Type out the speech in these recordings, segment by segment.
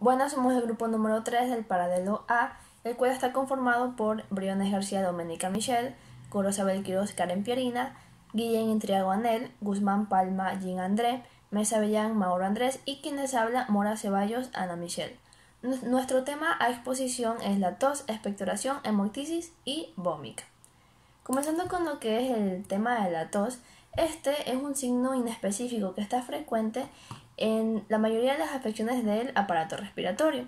Buenas, somos el grupo número 3 del paralelo A, el cual está conformado por Briones García Doménica Michelle, Gorosabel Quiroz Karen Pierina, Guillén Intriago Anel, Guzmán Palma Jean André, Mesa Bellán Mauro Andrés y quien les habla Mora Ceballos Ana Michelle. Nuestro tema a exposición es la tos, expectoración, hemoptisis y vómica. Comenzando con lo que es el tema de la tos, este es un signo inespecífico que está frecuente en la mayoría de las afecciones del aparato respiratorio.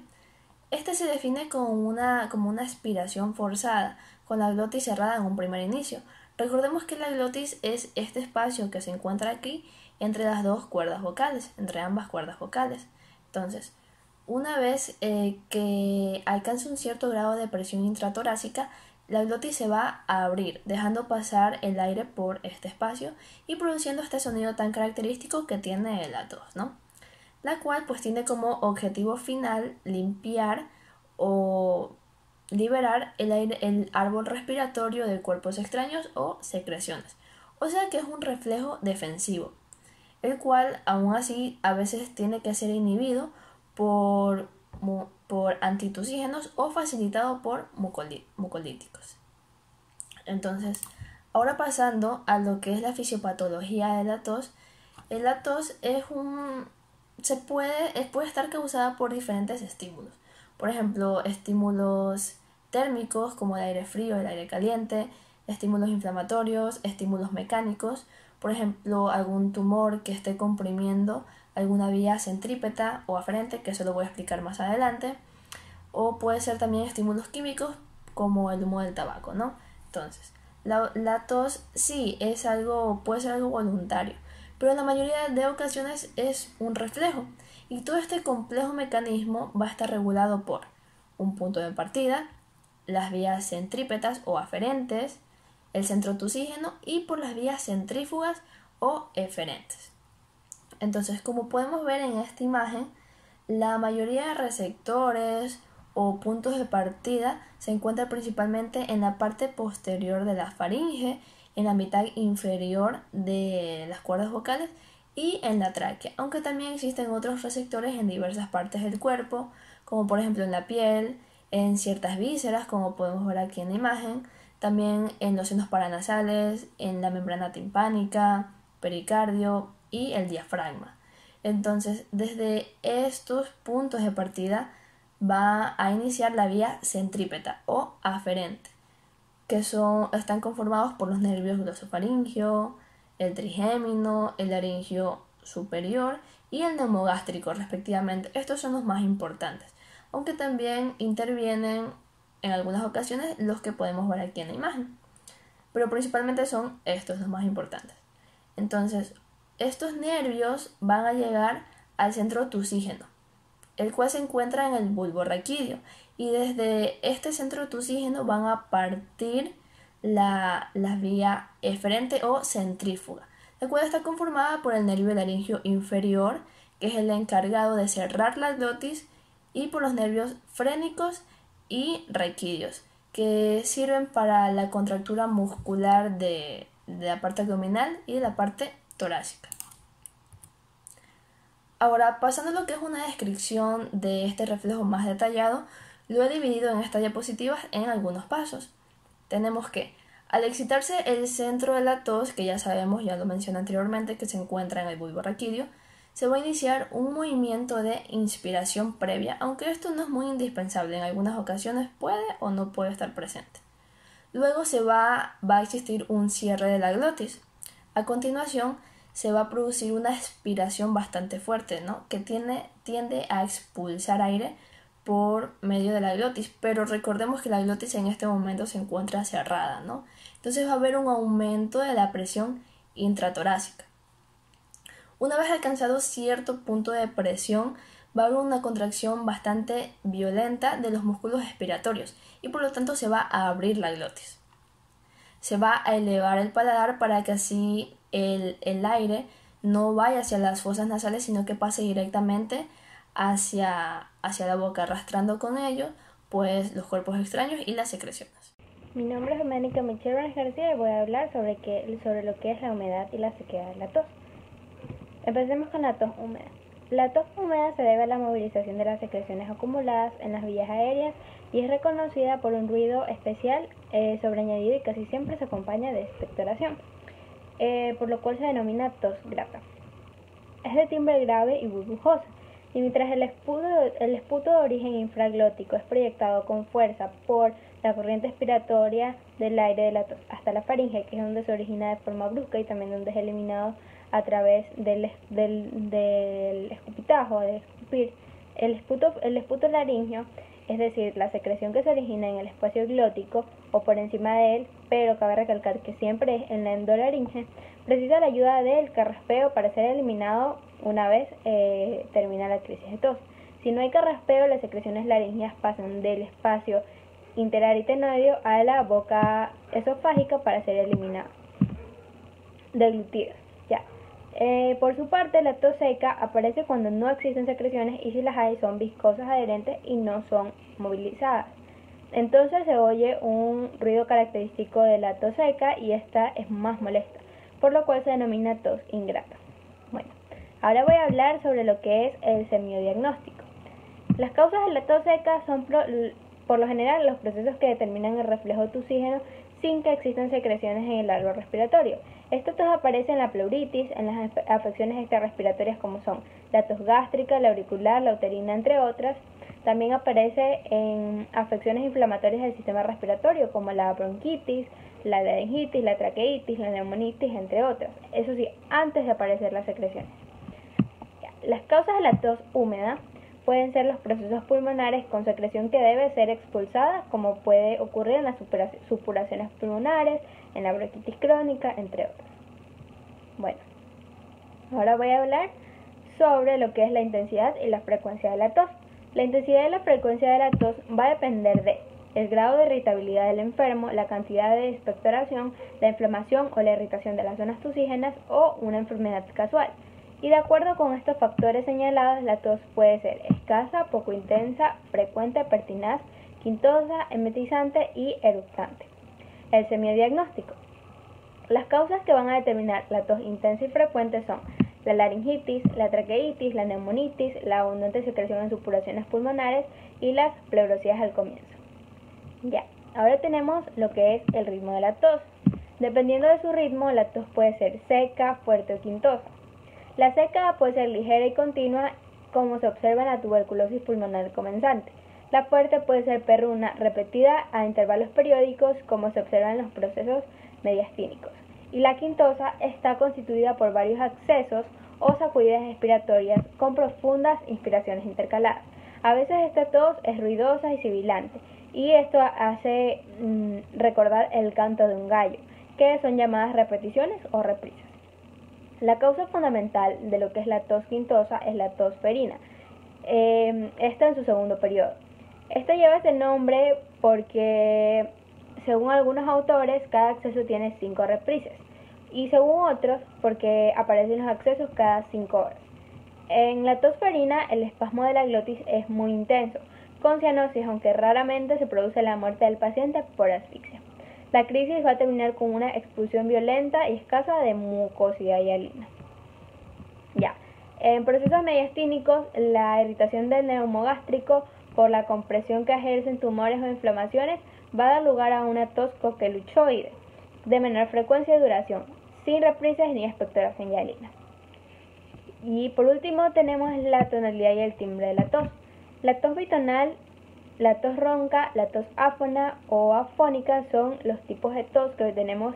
Este se define como una aspiración forzada, con la glotis cerrada en un primer inicio. Recordemos que la glotis es este espacio que se encuentra aquí entre las dos cuerdas vocales, entre ambas cuerdas vocales. Entonces, una vez que alcance un cierto grado de presión intratorácica, la glotis se va a abrir, dejando pasar el aire por este espacio y produciendo este sonido tan característico que tiene la tos, ¿no? La cual pues tiene como objetivo final limpiar o liberar el árbol respiratorio de cuerpos extraños o secreciones. O sea que es un reflejo defensivo, el cual aún así a veces tiene que ser inhibido por antitusígenos o facilitado por mucolíticos. Entonces, ahora pasando a lo que es la fisiopatología de la tos puede estar causada por diferentes estímulos. Por ejemplo, estímulos térmicos como el aire frío, el aire caliente, estímulos inflamatorios, estímulos mecánicos, por ejemplo, algún tumor que esté comprimiendo alguna vía centrípeta o aferente, que eso lo voy a explicar más adelante, o puede ser también estímulos químicos como el humo del tabaco, ¿no? Entonces, la tos sí puede ser algo voluntario, pero en la mayoría de ocasiones es un reflejo, y todo este complejo mecanismo va a estar regulado por un punto de partida, las vías centrípetas o aferentes, el centro tusígeno y por las vías centrífugas o eferentes. Entonces, como podemos ver en esta imagen, la mayoría de receptores o puntos de partida se encuentran principalmente en la parte posterior de la faringe, en la mitad inferior de las cuerdas vocales y en la tráquea, aunque también existen otros receptores en diversas partes del cuerpo, como por ejemplo en la piel, en ciertas vísceras, como podemos ver aquí en la imagen, también en los senos paranasales, en la membrana timpánica, pericardio y el diafragma. Entonces, desde estos puntos de partida va a iniciar la vía centrípeta o aferente, que están conformados por los nervios glosofaringio, el trigémino, el laringio superior y el neumogástrico respectivamente. Estos son los más importantes, aunque también intervienen en algunas ocasiones los que podemos ver aquí en la imagen, pero principalmente son estos los más importantes. Entonces, estos nervios van a llegar al centro tusígeno, el cual se encuentra en el bulbo raquídeo, y desde este centro tusígeno van a partir la vía eferente o centrífuga, la cual está conformada por el nervio laringio inferior, que es el encargado de cerrar la glotis, y por los nervios frénicos y raquídeos, que sirven para la contractura muscular de la parte abdominal y de la parte torácica. Ahora, pasando a lo que es una descripción de este reflejo más detallado, lo he dividido en estas diapositivas en algunos pasos. Tenemos que, al excitarse el centro de la tos, que ya sabemos, ya lo mencioné anteriormente, que se encuentra en el bulbo raquídeo, se va a iniciar un movimiento de inspiración previa, aunque esto no es muy indispensable, en algunas ocasiones puede o no puede estar presente. Luego va a existir un cierre de la glotis. A continuación, se va a producir una expiración bastante fuerte, ¿no? Que tiende a expulsar aire por medio de la glotis, pero recordemos que la glotis en este momento se encuentra cerrada, ¿no? Entonces va a haber un aumento de la presión intratorácica. Una vez alcanzado cierto punto de presión, va a haber una contracción bastante violenta de los músculos expiratorios y por lo tanto se va a abrir la glotis. Se va a elevar el paladar para que así el aire no vaya hacia las fosas nasales, sino que pase directamente hacia la boca, arrastrando con ello pues los cuerpos extraños y las secreciones. Mi nombre es Doménica Michelle García y voy a hablar sobre lo que es la humedad y la sequedad de la tos. Empecemos con la tos húmeda. La tos húmeda se debe a la movilización de las secreciones acumuladas en las vías aéreas y es reconocida por un ruido especial sobreañadido y casi siempre se acompaña de expectoración, por lo cual se denomina tos grata. Es de timbre grave y burbujosa, y mientras el esputo de origen infraglótico es proyectado con fuerza por la corriente expiratoria del aire de la tos hasta la faringe, que es donde se origina de forma brusca y también donde es eliminado a través del escupitajo, de escupir, el esputo laríngeo, es decir, la secreción que se origina en el espacio glótico o por encima de él, pero cabe recalcar que siempre es en la endolaringe, precisa la ayuda del carraspeo para ser eliminado una vez termina la crisis de tos. Si no hay carraspeo, las secreciones laringeas pasan del espacio interaritenoideo a la boca esofágica para ser eliminado, deglutido. Ya. Por su parte, la tos seca aparece cuando no existen secreciones y si las hay son viscosas adherentes y no son movilizadas. Entonces se oye un ruido característico de la tos seca y esta es más molesta, por lo cual se denomina tos ingrata. Bueno, ahora voy a hablar sobre lo que es el semiodiagnóstico. Las causas de la tos seca son por lo general los procesos que determinan el reflejo de oxígeno sin que existan secreciones en el árbol respiratorio. Esta tos aparece en la pleuritis, en las afecciones extrarrespiratorias como son la tos gástrica, la auricular, la uterina, entre otras. También aparece en afecciones inflamatorias del sistema respiratorio como la bronquitis, la laringitis, la traqueitis, la neumonitis, entre otras. Eso sí, antes de aparecer las secreciones. Las causas de la tos húmeda pueden ser los procesos pulmonares con secreción que debe ser expulsada, como puede ocurrir en las supuraciones pulmonares, en la bronquitis crónica, entre otros. Bueno, ahora voy a hablar sobre lo que es la intensidad y la frecuencia de la tos. La intensidad y la frecuencia de la tos va a depender de el grado de irritabilidad del enfermo, la cantidad de expectoración, la inflamación o la irritación de las zonas tusígenas o una enfermedad casual. Y de acuerdo con estos factores señalados, la tos puede ser escasa, poco intensa, frecuente, pertinaz, quintosa, emetizante y eructante. El semiodiagnóstico. Las causas que van a determinar la tos intensa y frecuente son la laringitis, la traqueitis, la neumonitis, la abundante secreción en supuraciones pulmonares y las pleurosías al comienzo. Ya, ahora tenemos lo que es el ritmo de la tos. Dependiendo de su ritmo, la tos puede ser seca, fuerte o quintosa. La seca puede ser ligera y continua, como se observa en la tuberculosis pulmonar comenzante. La fuerte puede ser perruna, repetida a intervalos periódicos, como se observa en los procesos mediastínicos. Y la quintosa está constituida por varios accesos o sacudidas expiratorias con profundas inspiraciones intercaladas. A veces esta tos es ruidosa y sibilante, y esto hace recordar el canto de un gallo, que son llamadas repeticiones o reprisas. La causa fundamental de lo que es la tos quintosa es la tos ferina, esta en su segundo periodo. Esta lleva ese nombre porque, según algunos autores, cada acceso tiene 5 reprises, y según otros, porque aparecen los accesos cada 5 horas. En la tos ferina, el espasmo de la glotis es muy intenso, con cianosis, aunque raramente se produce la muerte del paciente por asfixia. La crisis va a terminar con una expulsión violenta y escasa de mucosidad hialina. Ya. En procesos mediastínicos, la irritación del neumogástrico por la compresión que ejercen tumores o inflamaciones va a dar lugar a una tos coqueluchoide de menor frecuencia y duración, sin reprises ni expectoración hialina. Y por último tenemos la tonalidad y el timbre de la tos. La tos bitonal, la tos ronca, la tos áfona o afónica son los tipos de tos que tenemos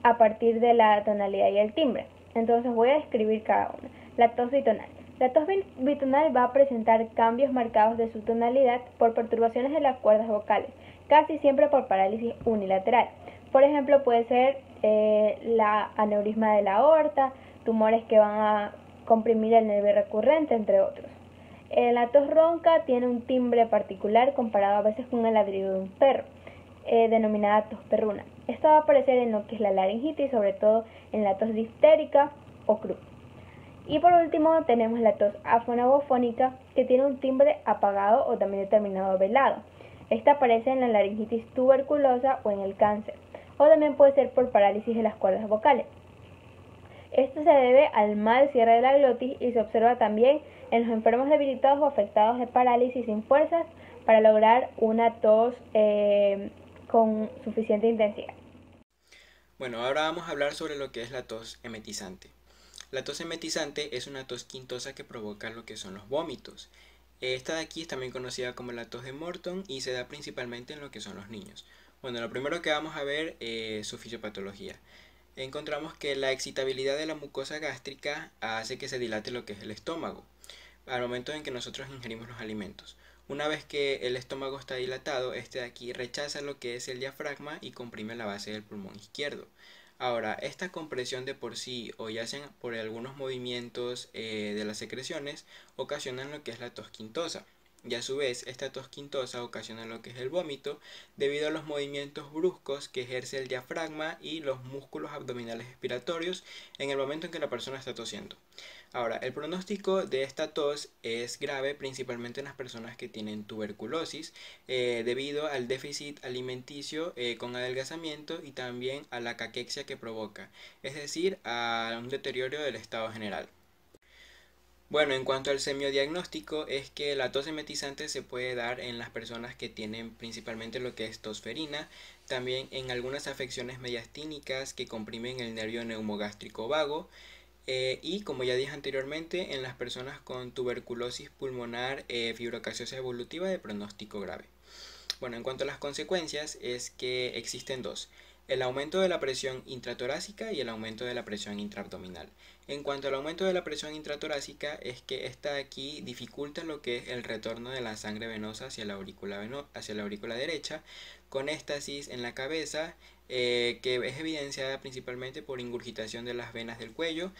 a partir de la tonalidad y el timbre. Entonces voy a describir cada una. La tos bitonal. La tos bitonal va a presentar cambios marcados de su tonalidad por perturbaciones de las cuerdas vocales, casi siempre por parálisis unilateral. Por ejemplo, puede ser la aneurisma de la aorta, tumores que van a comprimir el nervio recurrente, entre otros. La tos ronca tiene un timbre particular comparado a veces con el ladrido de un perro, denominada tos perruna. Esto va a aparecer en lo que es la laringitis, sobre todo en la tos difterica o cruda. Y por último tenemos la tos afonabofónica, que tiene un timbre apagado o también determinado velado. Esta aparece en la laringitis tuberculosa o en el cáncer, o también puede ser por parálisis de las cuerdas vocales. Esto se debe al mal cierre de la glotis y se observa también en los enfermos debilitados o afectados de parálisis sin fuerzas para lograr una tos con suficiente intensidad. Bueno, ahora vamos a hablar sobre lo que es la tos emetizante. La tos emetizante es una tos quintosa que provoca lo que son los vómitos. Esta de aquí es también conocida como la tos de Morton y se da principalmente en lo que son los niños. Bueno, lo primero que vamos a ver es su fisiopatología. Encontramos que la excitabilidad de la mucosa gástrica hace que se dilate lo que es el estómago al momento en que nosotros ingerimos los alimentos. Una vez que el estómago está dilatado, este de aquí rechaza lo que es el diafragma y comprime la base del pulmón izquierdo. Ahora, esta compresión de por sí o ya sean por algunos movimientos de las secreciones ocasionan lo que es la tos quintosa. Y a su vez, esta tos quintosa ocasiona lo que es el vómito debido a los movimientos bruscos que ejerce el diafragma y los músculos abdominales expiratorios en el momento en que la persona está tosiendo. Ahora, el pronóstico de esta tos es grave principalmente en las personas que tienen tuberculosis debido al déficit alimenticio con adelgazamiento y también a la caquexia que provoca, es decir, a un deterioro del estado general. Bueno, en cuanto al semiodiagnóstico, es que la tos emetizante se puede dar en las personas que tienen principalmente lo que es tosferina, también en algunas afecciones mediastínicas que comprimen el nervio neumogástrico vago, y como ya dije anteriormente, en las personas con tuberculosis pulmonar fibrocasiosa evolutiva de pronóstico grave. Bueno, en cuanto a las consecuencias, es que existen dos: el aumento de la presión intratorácica y el aumento de la presión intraabdominal. En cuanto al aumento de la presión intratorácica, es que esta de aquí dificulta lo que es el retorno de la sangre venosa hacia la aurícula derecha, con éstasis en la cabeza, que es evidenciada principalmente por ingurgitación de las venas del cuello,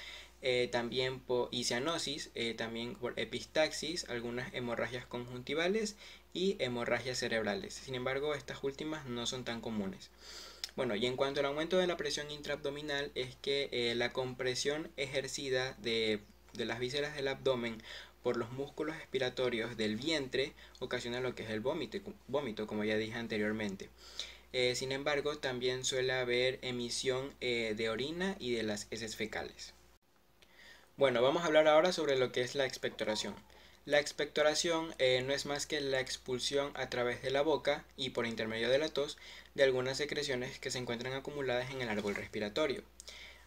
también por cianosis, también por epistaxis, algunas hemorragias conjuntivales y hemorragias cerebrales. Sin embargo, estas últimas no son tan comunes. Bueno, y en cuanto al aumento de la presión intraabdominal, es que la compresión ejercida de las vísceras del abdomen por los músculos expiratorios del vientre ocasiona lo que es el vómito, como ya dije anteriormente. Sin embargo, también suele haber emisión de orina y de las heces fecales. Bueno, vamos a hablar ahora sobre lo que es la expectoración. La expectoración no es más que la expulsión a través de la boca y por intermedio de la tos de algunas secreciones que se encuentran acumuladas en el árbol respiratorio.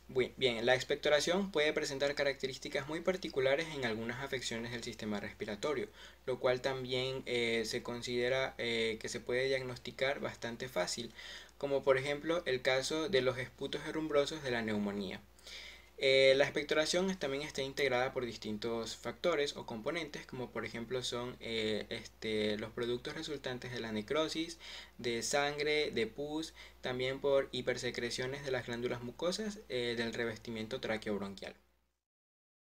Bien, la expectoración puede presentar características muy particulares en algunas afecciones del sistema respiratorio, lo cual también se considera que se puede diagnosticar bastante fácil, como por ejemplo el caso de los esputos erumbrosos de la neumonía. La expectoración también está integrada por distintos factores o componentes, como por ejemplo son los productos resultantes de la necrosis, de sangre, de pus, también por hipersecreciones de las glándulas mucosas del revestimiento traqueobronquial.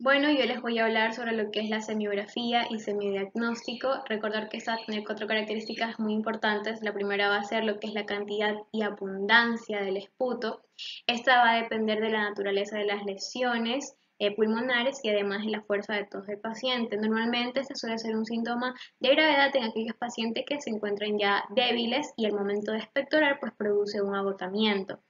Bueno, yo les voy a hablar sobre lo que es la semiografía y semidiagnóstico. Recordar que esta tiene cuatro características muy importantes. La primera va a ser lo que es la cantidad y abundancia del esputo. Esta va a depender de la naturaleza de las lesiones pulmonares y además de la fuerza de tos del paciente. Normalmente este suele ser un síntoma de gravedad en aquellos pacientes que se encuentran ya débiles y al momento de expectorar pues produce un agotamiento.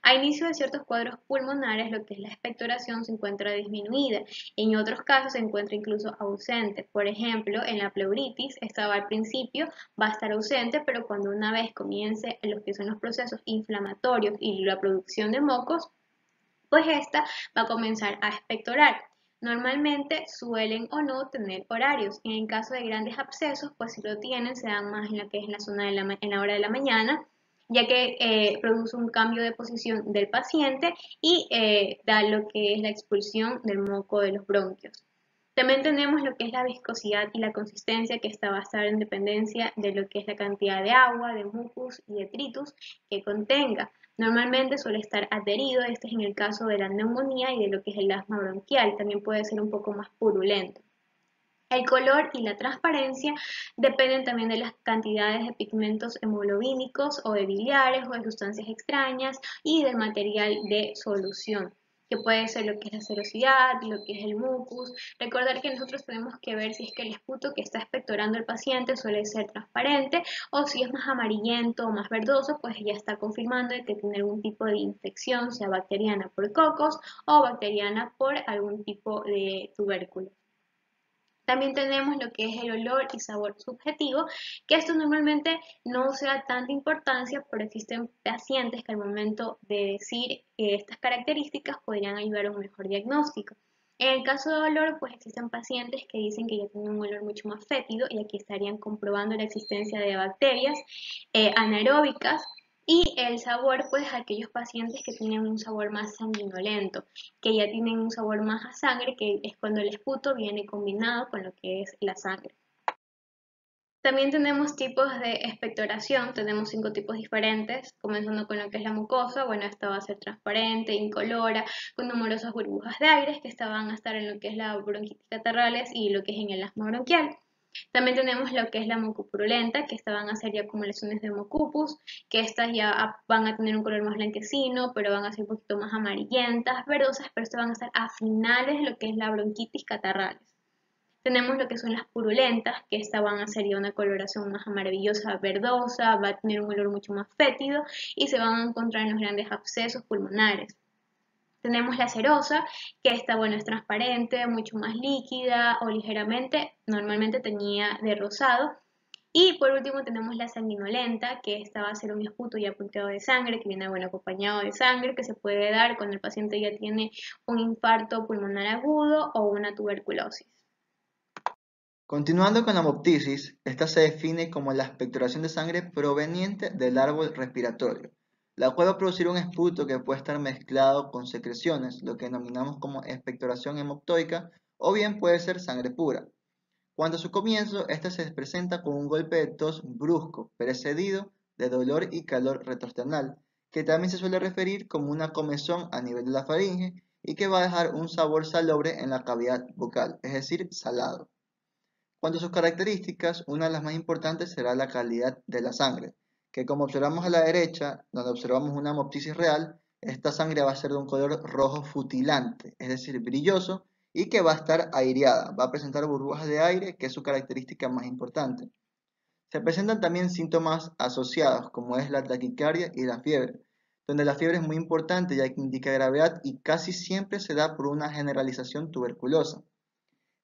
A inicio de ciertos cuadros pulmonares, lo que es la expectoración se encuentra disminuida. En otros casos se encuentra incluso ausente. Por ejemplo, en la pleuritis, esta al principio va a estar ausente, pero cuando una vez comience lo que son los procesos inflamatorios y la producción de mocos, pues esta va a comenzar a expectorar. Normalmente suelen o no tener horarios. En el caso de grandes abscesos, pues si lo tienen, se dan más en la que es en la zona de en la hora de la mañana, ya que produce un cambio de posición del paciente y da lo que es la expulsión del moco de los bronquios. También tenemos lo que es la viscosidad y la consistencia, que esta va a estar en dependencia de lo que es la cantidad de agua, de mucus y detritus que contenga. Normalmente suele estar adherido, este es en el caso de la neumonía y de lo que es el asma bronquial, también puede ser un poco más purulento. El color y la transparencia dependen también de las cantidades de pigmentos hemoglobínicos o de biliares o de sustancias extrañas y del material de solución, que puede ser lo que es la serosidad, lo que es el mucus. Recordar que nosotros tenemos que ver si es que el esputo que está expectorando el paciente suele ser transparente o si es más amarillento o más verdoso, pues ya está confirmando que tiene algún tipo de infección, sea bacteriana por cocos o bacteriana por algún tipo de tubérculo. También tenemos lo que es el olor y sabor subjetivo, que esto normalmente no se da tanta importancia, pero existen pacientes que al momento de decir estas características podrían ayudar a un mejor diagnóstico. En el caso de olor, pues existen pacientes que dicen que ya tienen un olor mucho más fétido y aquí estarían comprobando la existencia de bacterias anaeróbicas. Y el sabor, pues aquellos pacientes que tienen un sabor más sanguinolento, que ya tienen un sabor más a sangre, que es cuando el esputo viene combinado con lo que es la sangre. También tenemos tipos de expectoración, tenemos 5 tipos diferentes, comenzando con lo que es la mucosa. Bueno, esta va a ser transparente, incolora, con numerosas burbujas de aire, que esta van a estar en lo que es la bronquitis catarrales y lo que es en el asma bronquial. También tenemos lo que es la mucopurulenta, que estas van a ser ya como lesiones de mucupus, que estas ya van a tener un color más blanquecino, pero van a ser un poquito más amarillentas, verdosas, pero estas van a estar a finales de lo que es la bronquitis catarrales. Tenemos lo que son las purulentas, que esta van a ser ya una coloración más maravillosa, verdosa, va a tener un olor mucho más fétido y se van a encontrar en los grandes abscesos pulmonares. Tenemos la cerosa, que esta, bueno, es transparente, mucho más líquida o ligeramente, normalmente teñida de rosado. Y por último tenemos la sanguinolenta, que esta va a ser un esputo ya punteado de sangre, que viene, bueno, acompañado de sangre, que se puede dar cuando el paciente ya tiene un infarto pulmonar agudo o una tuberculosis. Continuando con la hemoptisis, esta se define como la expectoración de sangre proveniente del árbol respiratorio, la cual va a producir un esputo que puede estar mezclado con secreciones, lo que denominamos como expectoración hemoptoica, o bien puede ser sangre pura. Cuando a su comienzo, esta se presenta con un golpe de tos brusco, precedido de dolor y calor retroesternal, que también se suele referir como una comezón a nivel de la faringe y que va a dejar un sabor salobre en la cavidad bucal, es decir, salado. Cuanto a sus características, una de las más importantes será la calidad de la sangre, que como observamos a la derecha, donde observamos una hemoptisis real, esta sangre va a ser de un color rojo futilante, es decir, brilloso, y que va a estar aireada, va a presentar burbujas de aire, que es su característica más importante. Se presentan también síntomas asociados, como es la taquicardia y la fiebre, donde la fiebre es muy importante ya que indica gravedad y casi siempre se da por una generalización tuberculosa.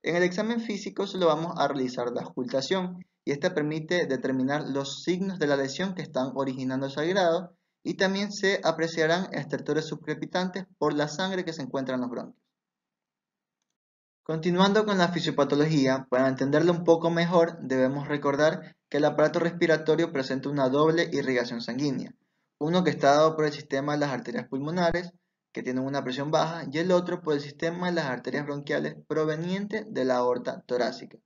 En el examen físico solo vamos a realizar la auscultación y esta permite determinar los signos de la lesión que están originando el sangrado y también se apreciarán estertores subcrepitantes por la sangre que se encuentra en los bronquios. Continuando con la fisiopatología, para entenderlo un poco mejor debemos recordar que el aparato respiratorio presenta una doble irrigación sanguínea, uno que está dado por el sistema de las arterias pulmonares, que tienen una presión baja, y el otro por el sistema de las arterias bronquiales proveniente de la aorta torácica.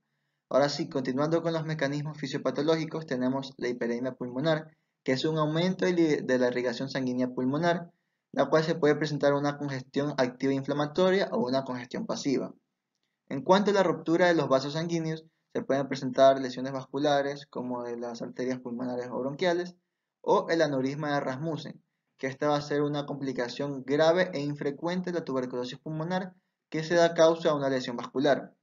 Ahora sí, continuando con los mecanismos fisiopatológicos, tenemos la hiperemia pulmonar, que es un aumento de la irrigación sanguínea pulmonar, la cual se puede presentar una congestión activa inflamatoria o una congestión pasiva. En cuanto a la ruptura de los vasos sanguíneos, se pueden presentar lesiones vasculares como de las arterias pulmonares o bronquiales o el aneurisma de Rasmussen, que esta va a ser una complicación grave e infrecuente de la tuberculosis pulmonar que se da causa a una lesión vascular.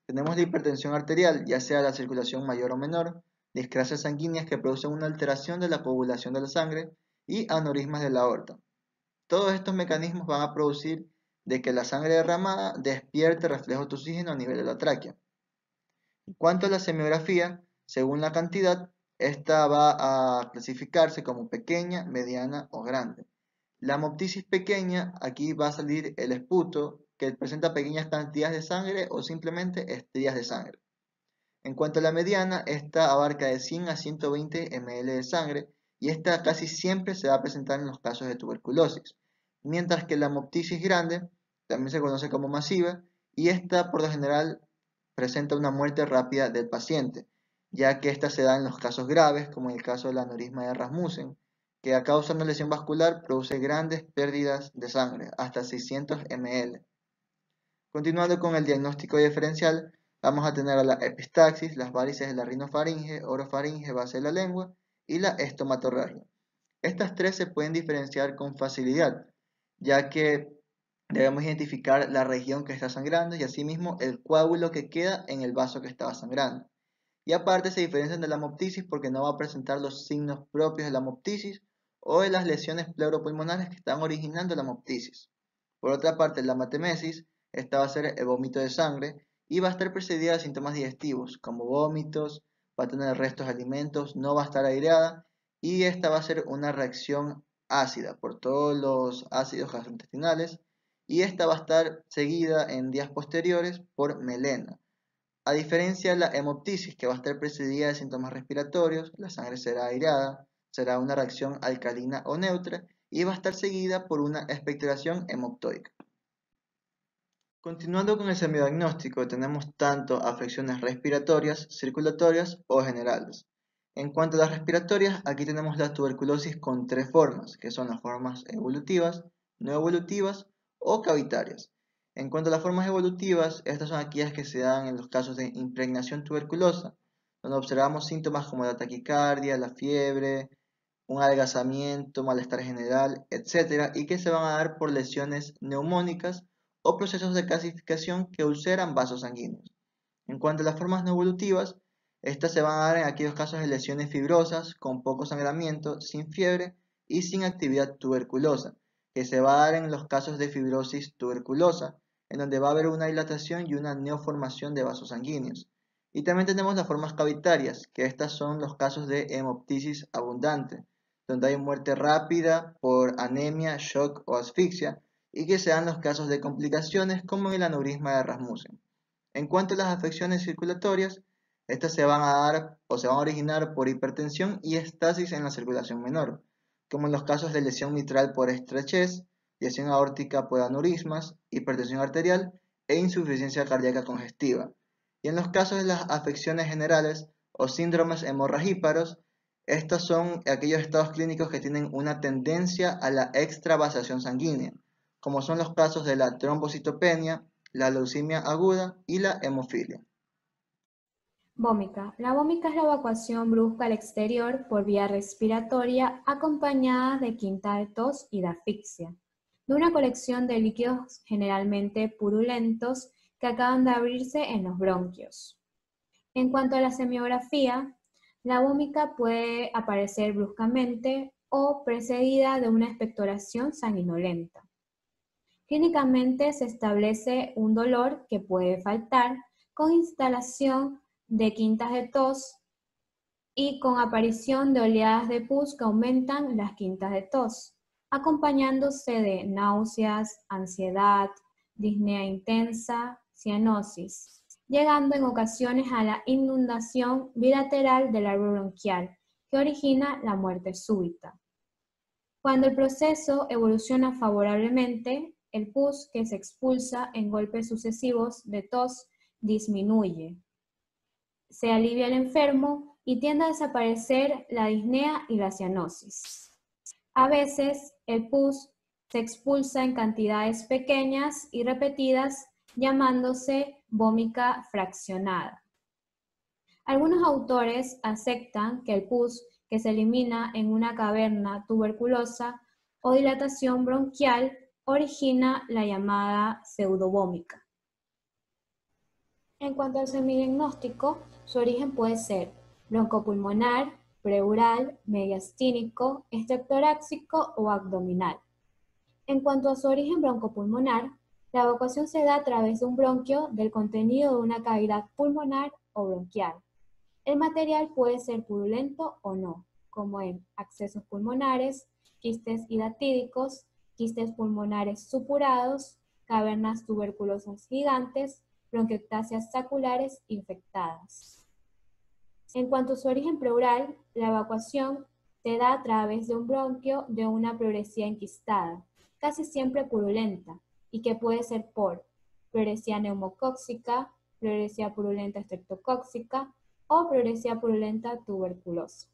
Tenemos la hipertensión arterial, ya sea la circulación mayor o menor, discrasias sanguíneas que producen una alteración de la coagulación de la sangre y aneurismas de la aorta. Todos estos mecanismos van a producir de que la sangre derramada despierte reflejos de oxígeno a nivel de la tráquea. En cuanto a la semiografía, según la cantidad, esta va a clasificarse como pequeña, mediana o grande. La hemoptisis pequeña, aquí va a salir el esputo, que presenta pequeñas cantidades de sangre o simplemente estrías de sangre. En cuanto a la mediana, esta abarca de 100 a 120 ml de sangre y esta casi siempre se va a presentar en los casos de tuberculosis, mientras que la hemoptisis grande también se conoce como masiva y esta por lo general presenta una muerte rápida del paciente, ya que esta se da en los casos graves, como en el caso del aneurisma de Rasmussen, que a causa de una lesión vascular produce grandes pérdidas de sangre, hasta 600 ml. Continuando con el diagnóstico diferencial, vamos a tener a la epistaxis, las varices de la rinofaringe, orofaringe, base de la lengua y la estomatorragia. Estas tres se pueden diferenciar con facilidad, ya que debemos identificar la región que está sangrando y asimismo el coágulo que queda en el vaso que estaba sangrando. Y aparte se diferencian de la hemoptisis porque no va a presentar los signos propios de la hemoptisis o de las lesiones pleuropulmonares que están originando la hemoptisis. Por otra parte, la hematemesis, esta va a ser el vómito de sangre y va a estar precedida de síntomas digestivos como vómitos, va a tener restos de alimentos, no va a estar aireada y esta va a ser una reacción ácida por todos los ácidos gastrointestinales y esta va a estar seguida en días posteriores por melena. A diferencia de la hemoptisis, que va a estar precedida de síntomas respiratorios, la sangre será aireada, será una reacción alcalina o neutra y va a estar seguida por una expectoración hemoptóica. Continuando con el semidiagnóstico, tenemos tanto afecciones respiratorias, circulatorias o generales. En cuanto a las respiratorias, aquí tenemos la tuberculosis con tres formas, que son las formas evolutivas, no evolutivas o cavitarias. En cuanto a las formas evolutivas, estas son aquellas que se dan en los casos de impregnación tuberculosa, donde observamos síntomas como la taquicardia, la fiebre, un adelgazamiento, malestar general, etc., y que se van a dar por lesiones neumónicas o procesos de calcificación que ulceran vasos sanguíneos. En cuanto a las formas no evolutivas, estas se van a dar en aquellos casos de lesiones fibrosas con poco sangramiento, sin fiebre y sin actividad tuberculosa, que se va a dar en los casos de fibrosis tuberculosa, en donde va a haber una dilatación y una neoformación de vasos sanguíneos. Y también tenemos las formas cavitarias, que estas son los casos de hemoptisis abundante, donde hay muerte rápida por anemia, shock o asfixia, y que se dan los casos de complicaciones como en el aneurisma de Rasmussen. En cuanto a las afecciones circulatorias, estas se van a dar o se van a originar por hipertensión y estasis en la circulación menor, como en los casos de lesión mitral por estrechez, lesión aórtica por aneurismas, hipertensión arterial e insuficiencia cardíaca congestiva. Y en los casos de las afecciones generales o síndromes hemorragíparos, estos son aquellos estados clínicos que tienen una tendencia a la extravasación sanguínea, como son los casos de la trombocitopenia, la leucemia aguda y la hemofilia. Vómica. La vómica es la evacuación brusca al exterior por vía respiratoria acompañada de quinta de tos y de asfixia, de una colección de líquidos generalmente purulentos que acaban de abrirse en los bronquios. En cuanto a la semiografía, la vómica puede aparecer bruscamente o precedida de una expectoración sanguinolenta. Clínicamente se establece un dolor que puede faltar con instalación de quintas de tos y con aparición de oleadas de pus que aumentan las quintas de tos, acompañándose de náuseas, ansiedad, disnea intensa, cianosis, llegando en ocasiones a la inundación bilateral del árbol bronquial, que origina la muerte súbita. Cuando el proceso evoluciona favorablemente, el pus que se expulsa en golpes sucesivos de tos disminuye. Se alivia el enfermo y tiende a desaparecer la disnea y la cianosis. A veces, el pus se expulsa en cantidades pequeñas y repetidas, llamándose vómica fraccionada. Algunos autores aceptan que el pus que se elimina en una caverna tuberculosa o dilatación bronquial origina la llamada pseudovómica. En cuanto al semidiagnóstico, su origen puede ser broncopulmonar, pleural, mediastínico, extractoráxico o abdominal. En cuanto a su origen broncopulmonar, la evacuación se da a través de un bronquio del contenido de una cavidad pulmonar o bronquial. El material puede ser purulento o no, como en accesos pulmonares, quistes hidatídicos, quistes pulmonares supurados, cavernas tuberculosas gigantes, bronquiectasias saculares infectadas. En cuanto a su origen pleural, la evacuación se da a través de un bronquio de una pleuresía enquistada, casi siempre purulenta, y que puede ser por pleuresía neumocóxica, pleuresía purulenta estreptocóxica o pleuresía purulenta tuberculosa.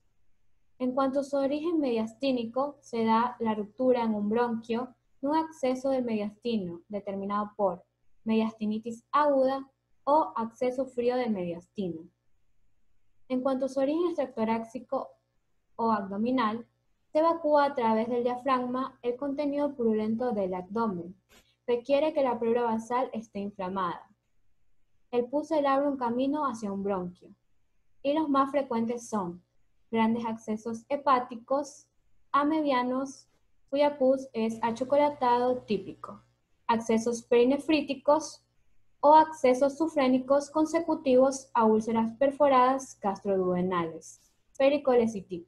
En cuanto a su origen mediastínico, se da la ruptura en un bronquio de un acceso del mediastino determinado por mediastinitis aguda o acceso frío del mediastino. En cuanto a su origen extractoráxico o abdominal, se evacúa a través del diafragma el contenido purulento del abdomen. Requiere que la pleura basal esté inflamada. El pus se le abre un camino hacia un bronquio. Y los más frecuentes son grandes accesos hepáticos, amebianos, cuya pus es achocolatado típico, accesos perinefríticos, o accesos sufrénicos consecutivos a úlceras perforadas gastroduodenales, pericolecitis.